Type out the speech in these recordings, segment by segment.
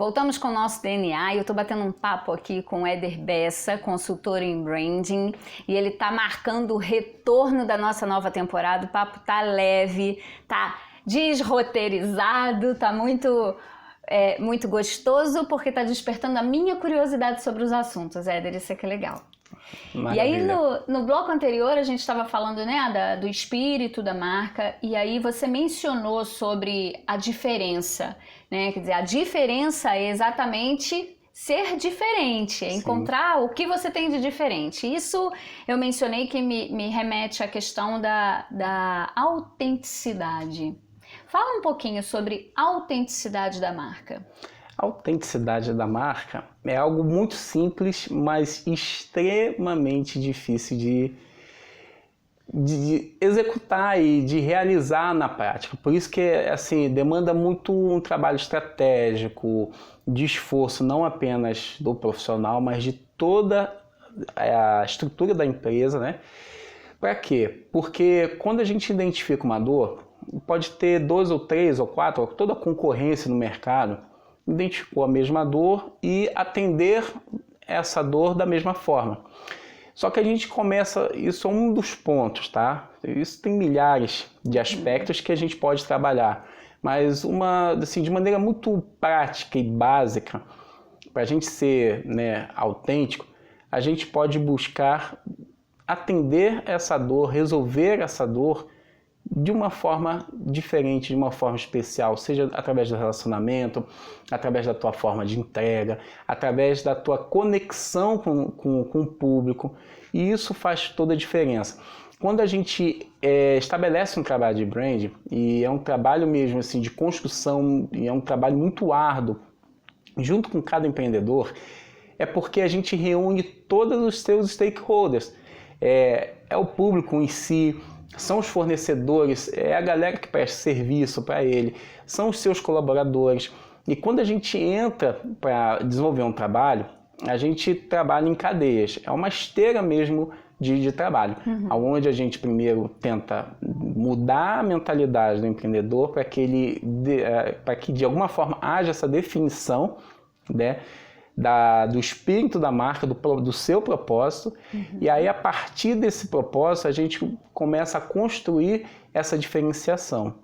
Voltamos com o nosso DNA e eu tô batendo um papo aqui com o Éder Bessa, consultor em branding, e ele tá marcando o retorno da nossa nova temporada. O papo tá leve, tá desroteirizado, tá muito gostoso, porque tá despertando a minha curiosidade sobre os assuntos, Éder, isso é que é legal. Maravilha. E aí no bloco anterior a gente estava falando, né, do espírito da marca, e aí você mencionou sobre a diferença, né? Quer dizer, a diferença é exatamente ser diferente, é encontrar o que você tem de diferente. Isso eu mencionei que me remete à questão da autenticidade. Fala um pouquinho sobre a autenticidade da marca. A autenticidade da marca é algo muito simples, mas extremamente difícil de executar e de realizar na prática. Por isso que assim, demanda muito um trabalho estratégico, de esforço não apenas do profissional, mas de toda a estrutura da empresa, né? Para quê? Porque quando a gente identifica uma dor, pode ter 2 ou 3 ou 4, toda a concorrência no mercado identificou a mesma dor e atender essa dor da mesma forma. Só que a gente começa, isso é um dos pontos, tá? Isso tem milhares de aspectos que a gente pode trabalhar, mas assim, de maneira muito prática e básica, para a gente ser, né, autêntico, a gente pode buscar atender essa dor, resolver essa dor de uma forma diferente, de uma forma especial, seja através do relacionamento, através da tua forma de entrega, através da tua conexão com o público, e isso faz toda a diferença. Quando a gente estabelece um trabalho de brand, e é um trabalho mesmo assim, de construção, e é um trabalho muito árduo, junto com cada empreendedor, é porque a gente reúne todos os seus stakeholders, é o público em si, são os fornecedores, é a galera que presta serviço para ele, são os seus colaboradores. E quando a gente entra para desenvolver um trabalho, a gente trabalha em cadeias, é uma esteira mesmo de trabalho, onde a gente primeiro tenta mudar a mentalidade do empreendedor para que de alguma forma haja essa definição, né, do espírito da marca, do seu propósito, e aí a partir desse propósito a gente começa a construir essa diferenciação.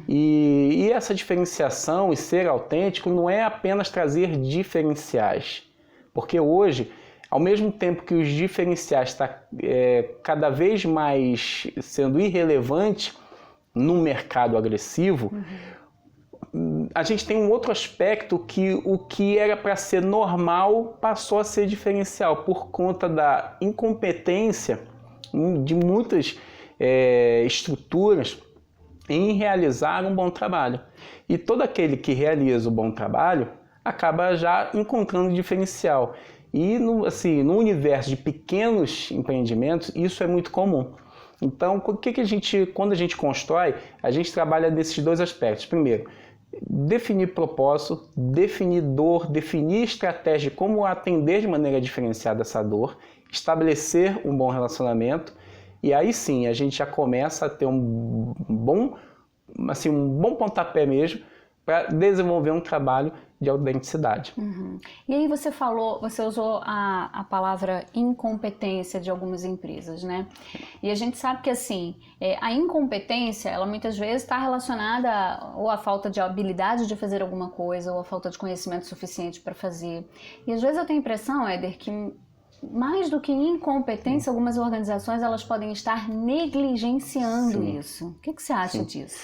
E essa diferenciação e ser autêntico não é apenas trazer diferenciais, porque hoje, ao mesmo tempo que os diferenciais estão cada vez mais sendo irrelevante no mercado agressivo, a gente tem um outro aspecto que o que era para ser normal passou a ser diferencial por conta da incompetência de muitas estruturas em realizar um bom trabalho. E todo aquele que realiza o bom trabalho acaba já encontrando diferencial. E no universo de pequenos empreendimentos, isso é muito comum. Então, quando a gente constrói, a gente trabalha nesses 2 aspectos. Primeiro, definir propósito, definir dor, definir estratégia de como atender de maneira diferenciada essa dor, estabelecer um bom relacionamento, e aí sim a gente já começa a ter um bom pontapé mesmo para desenvolver um trabalho de autenticidade. E aí você usou a palavra incompetência de algumas empresas, né? E a gente sabe que assim, a incompetência, ela muitas vezes está relacionada ou à falta de habilidade de fazer alguma coisa, ou à falta de conhecimento suficiente para fazer. E às vezes eu tenho a impressão, Éder, que mais do que incompetência, algumas organizações elas podem estar negligenciando isso. O que você acha disso?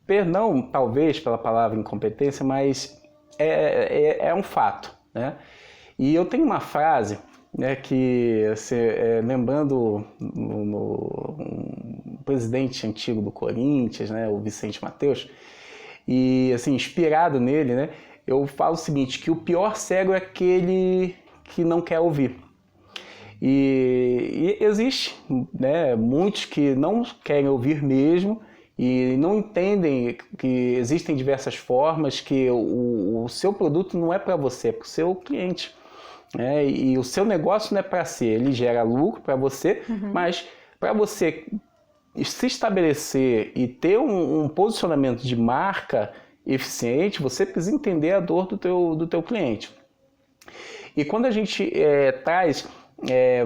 Perdão, talvez, pela palavra incompetência, mas é um fato, né? E eu tenho uma frase, né, que, lembrando um presidente antigo do Corinthians, né, o Vicente Mateus, e assim, inspirado nele, né, eu falo o seguinte, que o pior cego é aquele que não quer ouvir. E existe, né, muitos que não querem ouvir mesmo, e não entendem que existem diversas formas, que o seu produto não é para você, é para o seu cliente. Né? E o seu negócio não é para si, ele gera lucro para você, mas para você se estabelecer e ter um posicionamento de marca eficiente, você precisa entender a dor do teu cliente. E quando a gente traz,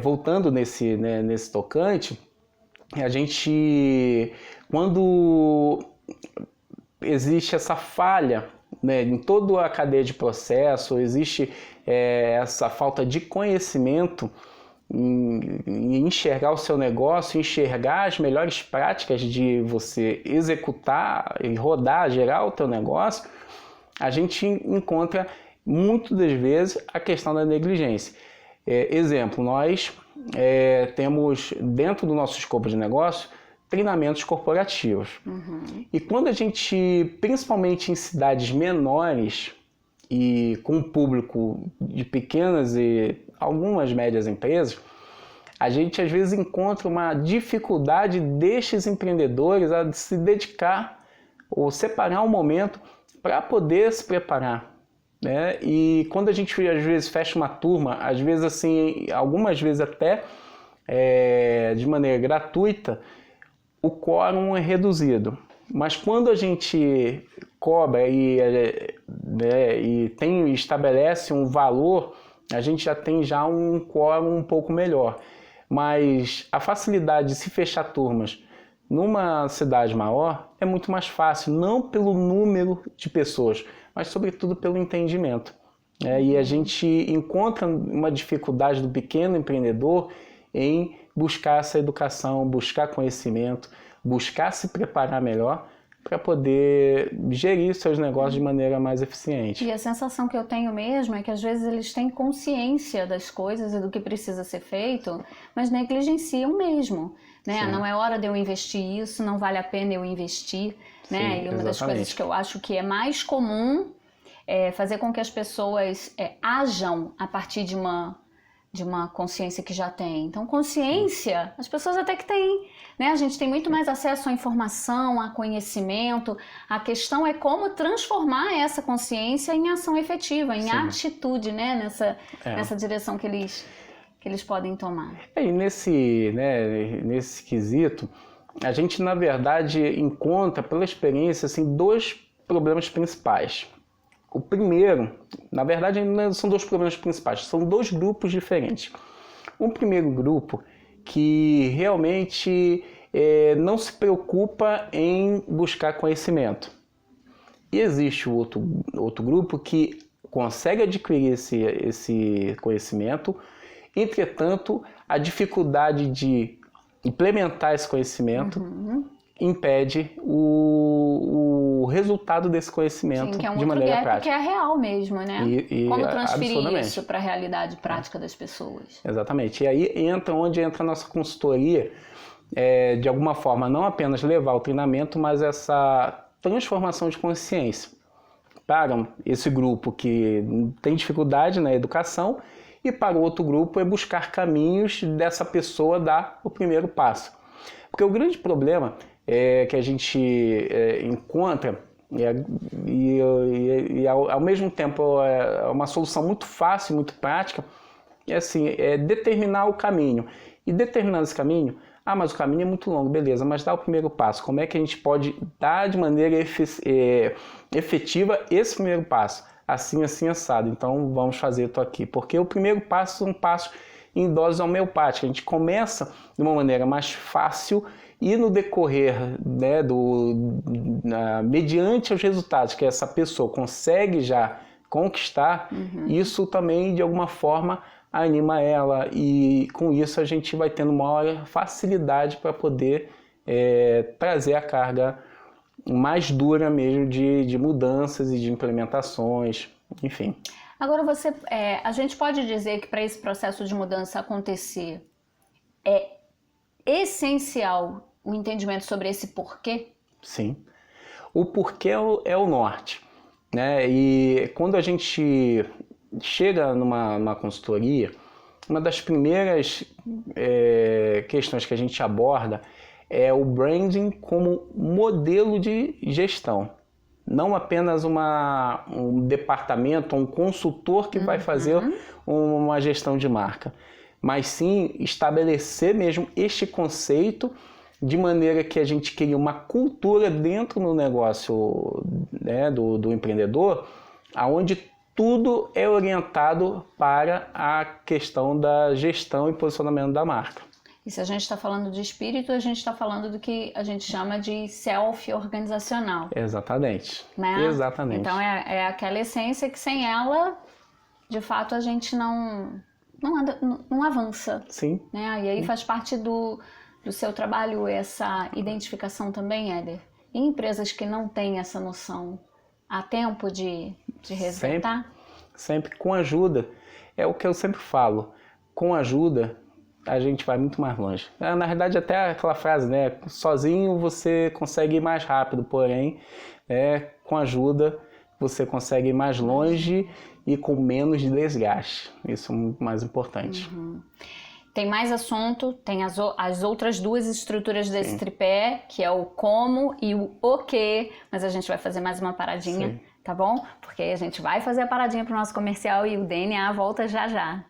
voltando nesse tocante, quando existe essa falha, né, em toda a cadeia de processo, existe essa falta de conhecimento em enxergar o seu negócio, enxergar as melhores práticas de você executar e rodar, gerar o teu negócio, a gente encontra muitas das vezes a questão da negligência. Exemplo, nós temos dentro do nosso escopo de negócio treinamentos corporativos. E quando a gente, principalmente em cidades menores e com um público de pequenas e algumas médias empresas, a gente às vezes encontra uma dificuldade destes empreendedores a se dedicar ou separar um momento para poder se preparar, né? E quando a gente às vezes fecha uma turma, às vezes assim, algumas vezes até de maneira gratuita, o quórum é reduzido. Mas quando a gente cobra e estabelece um valor, a gente já tem um quórum um pouco melhor. Mas a facilidade de se fechar turmas numa cidade maior é muito mais fácil, não pelo número de pessoas, mas sobretudo pelo entendimento. E a gente encontra uma dificuldade do pequeno empreendedor em buscar essa educação, buscar conhecimento, buscar se preparar melhor para poder gerir seus negócios de maneira mais eficiente. E a sensação que eu tenho mesmo é que às vezes eles têm consciência das coisas e do que precisa ser feito, mas negligenciam mesmo, né? Não é hora de eu investir isso, não vale a pena eu investir, né? Sim, e uma das coisas que eu acho que é mais comum é fazer com que as pessoas ajam a partir de uma consciência que já tem. Então, consciência, as pessoas até que têm, né? A gente tem muito mais acesso à informação, a conhecimento. A questão é como transformar essa consciência em ação efetiva, em atitude, né? Nessa direção que eles podem tomar. E nesse quesito, a gente, na verdade, encontra, pela experiência, assim, dois problemas principais. O primeiro, na verdade, não são dois problemas principais, são dois grupos diferentes. Um primeiro grupo que realmente não se preocupa em buscar conhecimento. E existe o outro grupo que consegue adquirir esse conhecimento, entretanto, a dificuldade de implementar esse conhecimento impede o resultado desse conhecimento de maneira prática. Que é real mesmo, né? Como transferir isso para a realidade prática das pessoas. Exatamente. E aí onde entra a nossa consultoria, de alguma forma, não apenas levar o treinamento, mas essa transformação de consciência para esse grupo que tem dificuldade na educação e para o outro grupo é buscar caminhos dessa pessoa dar o primeiro passo. Porque o grande problema que a gente encontra e ao mesmo tempo é uma solução muito fácil, muito prática, é determinar o caminho. E determinando esse caminho, mas o caminho é muito longo, beleza, mas dá o primeiro passo. Como é que a gente pode dar de maneira efetiva esse primeiro passo? Assim, assado. Então vamos fazer, estou aqui. Porque o primeiro passo é um passo em dose homeopática. A gente começa de uma maneira mais fácil e no decorrer, né, mediante os resultados que essa pessoa consegue já conquistar, isso também de alguma forma anima ela e com isso a gente vai tendo maior facilidade para poder trazer a carga mais dura mesmo de mudanças e de implementações, enfim. Agora a gente pode dizer que para esse processo de mudança acontecer é essencial o entendimento sobre esse porquê? Sim. O porquê é o norte, né? E quando a gente chega numa consultoria, uma das primeiras questões que a gente aborda é o branding como modelo de gestão. Não apenas um departamento, um consultor que vai fazer uma gestão de marca, mas sim estabelecer mesmo este conceito de maneira que a gente cria uma cultura dentro do negócio, né, do empreendedor, onde tudo é orientado para a questão da gestão e posicionamento da marca. E se a gente está falando de espírito, a gente está falando do que a gente chama de self-organizacional. Exatamente. Né? Exatamente. Então é aquela essência que sem ela, de fato, a gente não avança. Sim. Né? E aí faz parte do seu trabalho essa identificação também, Éder? Em empresas que não têm essa noção, há tempo de resgatar? Sempre com ajuda. É o que eu sempre falo. Com ajuda, a gente vai muito mais longe. Na verdade, até aquela frase, né? Sozinho você consegue ir mais rápido, porém, com ajuda você consegue ir mais longe e com menos desgaste. Isso é o mais importante. Uhum. Tem mais assunto, tem as outras duas estruturas desse tripé, que é o como e o quê, mas a gente vai fazer mais uma paradinha, tá bom? Porque a gente vai fazer a paradinha pro nosso comercial e o DNA volta já já.